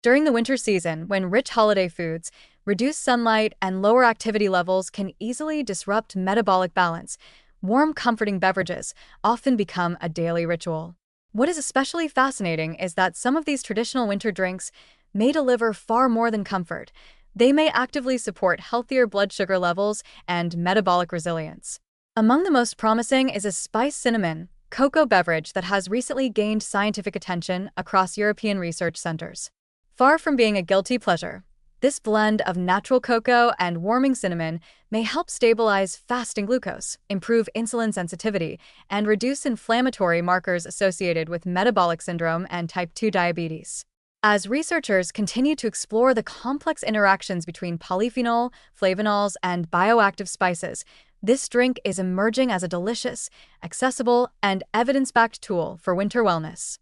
During the winter season, when rich holiday foods, reduced sunlight, and lower activity levels can easily disrupt metabolic balance, warm, comforting beverages often become a daily ritual. What is especially fascinating is that some of these traditional winter drinks may deliver far more than comfort. They may actively support healthier blood sugar levels and metabolic resilience. Among the most promising is a spiced cinnamon cocoa beverage that has recently gained scientific attention across European research centers. Far from being a guilty pleasure, this blend of natural cocoa and warming cinnamon may help stabilize fasting glucose, improve insulin sensitivity, and reduce inflammatory markers associated with metabolic syndrome and type 2 diabetes. As researchers continue to explore the complex interactions between polyphenol, flavonols, and bioactive spices, this drink is emerging as a delicious, accessible, and evidence-backed tool for winter wellness.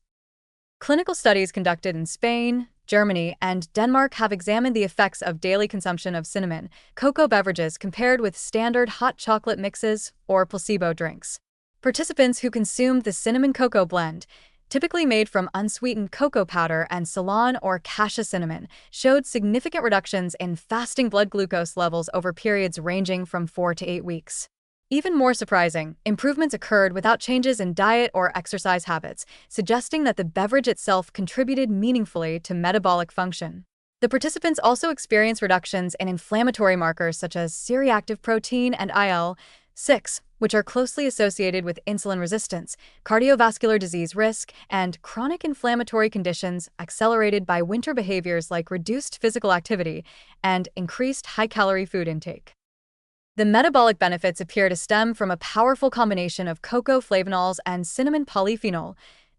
Clinical studies conducted in Spain, Germany, and Denmark have examined the effects of daily consumption of cinnamon cocoa beverages compared with standard hot chocolate mixes or placebo drinks. Participants who consumed the cinnamon cocoa blend, typically made from unsweetened cocoa powder and Ceylon or cassia cinnamon, showed significant reductions in fasting blood glucose levels over periods ranging from 4 to 8 weeks. Even more surprising, improvements occurred without changes in diet or exercise habits, suggesting that the beverage itself contributed meaningfully to metabolic function. The participants also experienced reductions in inflammatory markers such as C-reactive protein and IL-6, which are closely associated with insulin resistance, cardiovascular disease risk, and chronic inflammatory conditions accelerated by winter behaviors like reduced physical activity and increased high-calorie food intake. The metabolic benefits appear to stem from a powerful combination of cocoa flavonols and cinnamon polyphenol,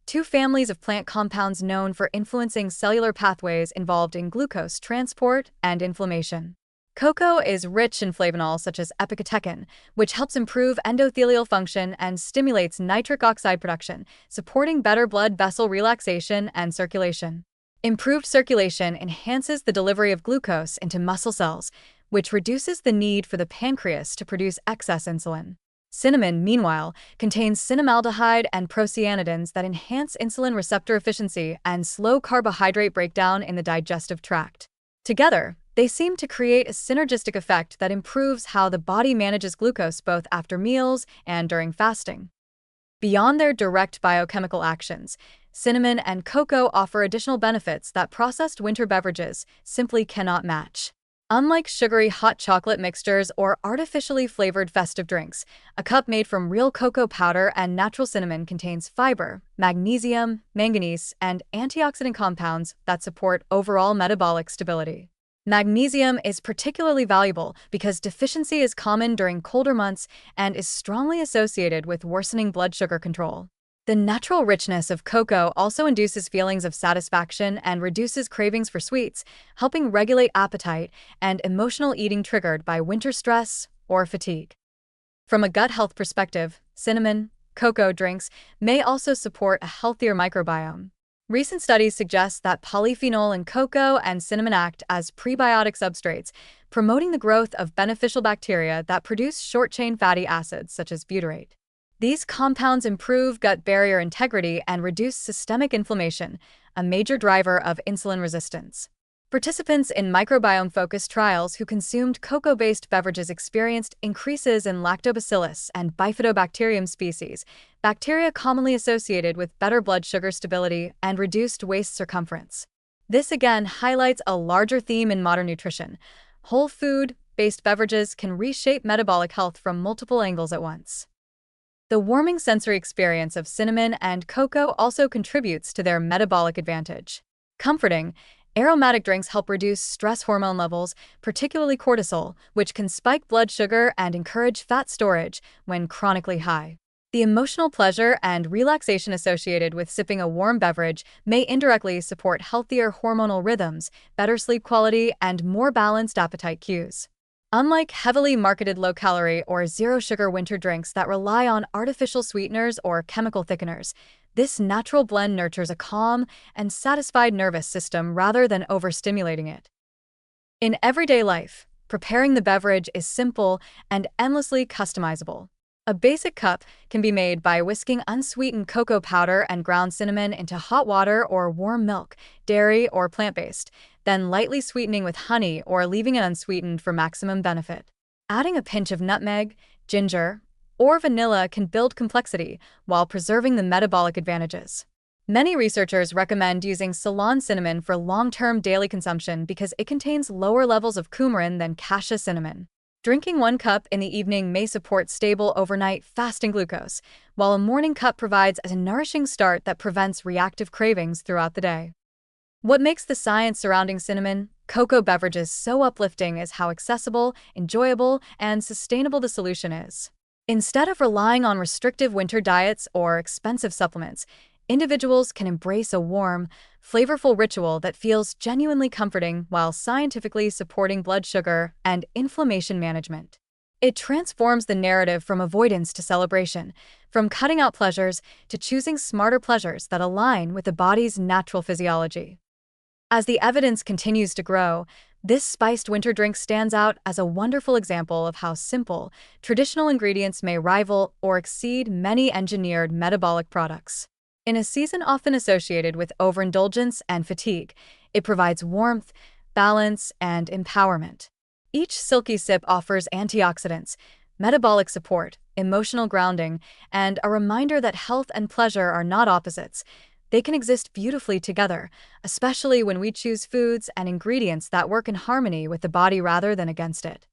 two families of plant compounds known for influencing cellular pathways involved in glucose transport and inflammation. Cocoa is rich in flavonols such as epicatechin, which helps improve endothelial function and stimulates nitric oxide production, supporting better blood vessel relaxation and circulation. Improved circulation enhances the delivery of glucose into muscle cells, which reduces the need for the pancreas to produce excess insulin. Cinnamon, meanwhile, contains cinnamaldehyde and procyanidins that enhance insulin receptor efficiency and slow carbohydrate breakdown in the digestive tract. Together, they seem to create a synergistic effect that improves how the body manages glucose both after meals and during fasting. Beyond their direct biochemical actions, cinnamon and cocoa offer additional benefits that processed winter beverages simply cannot match. Unlike sugary hot chocolate mixtures or artificially flavored festive drinks, a cup made from real cocoa powder and natural cinnamon contains fiber, magnesium, manganese, and antioxidant compounds that support overall metabolic stability. Magnesium is particularly valuable because deficiency is common during colder months and is strongly associated with worsening blood sugar control. The natural richness of cocoa also induces feelings of satisfaction and reduces cravings for sweets, helping regulate appetite and emotional eating triggered by winter stress or fatigue. From a gut health perspective, cinnamon cocoa drinks may also support a healthier microbiome. Recent studies suggest that polyphenol in cocoa and cinnamon act as prebiotic substrates, promoting the growth of beneficial bacteria that produce short-chain fatty acids such as butyrate. These compounds improve gut barrier integrity and reduce systemic inflammation, a major driver of insulin resistance. Participants in microbiome-focused trials who consumed cocoa-based beverages experienced increases in lactobacillus and bifidobacterium species, bacteria commonly associated with better blood sugar stability and reduced waist circumference. This again highlights a larger theme in modern nutrition. Whole food-based beverages can reshape metabolic health from multiple angles at once. The warming sensory experience of cinnamon and cocoa also contributes to their metabolic advantage. Comforting, aromatic drinks help reduce stress hormone levels, particularly cortisol, which can spike blood sugar and encourage fat storage when chronically high. The emotional pleasure and relaxation associated with sipping a warm beverage may indirectly support healthier hormonal rhythms, better sleep quality, and more balanced appetite cues. Unlike heavily marketed low-calorie or zero-sugar winter drinks that rely on artificial sweeteners or chemical thickeners, this natural blend nurtures a calm and satisfied nervous system rather than overstimulating it. In everyday life, preparing the beverage is simple and endlessly customizable. A basic cup can be made by whisking unsweetened cocoa powder and ground cinnamon into hot water or warm milk, dairy or plant-based, then lightly sweetening with honey or leaving it unsweetened for maximum benefit. Adding a pinch of nutmeg, ginger, or vanilla can build complexity while preserving the metabolic advantages. Many researchers recommend using Ceylon cinnamon for long-term daily consumption because it contains lower levels of coumarin than cassia cinnamon. Drinking 1 cup in the evening may support stable overnight fasting glucose, while a morning cup provides a nourishing start that prevents reactive cravings throughout the day. What makes the science surrounding cinnamon cocoa beverages so uplifting is how accessible, enjoyable, and sustainable the solution is. Instead of relying on restrictive winter diets or expensive supplements, individuals can embrace a warm, flavorful ritual that feels genuinely comforting while scientifically supporting blood sugar and inflammation management. It transforms the narrative from avoidance to celebration, from cutting out pleasures to choosing smarter pleasures that align with the body's natural physiology. As the evidence continues to grow, this spiced winter drink stands out as a wonderful example of how simple, traditional ingredients may rival or exceed many engineered metabolic products. In a season often associated with overindulgence and fatigue, it provides warmth, balance, and empowerment. Each silky sip offers antioxidants, metabolic support, emotional grounding, and a reminder that health and pleasure are not opposites. They can exist beautifully together, especially when we choose foods and ingredients that work in harmony with the body rather than against it.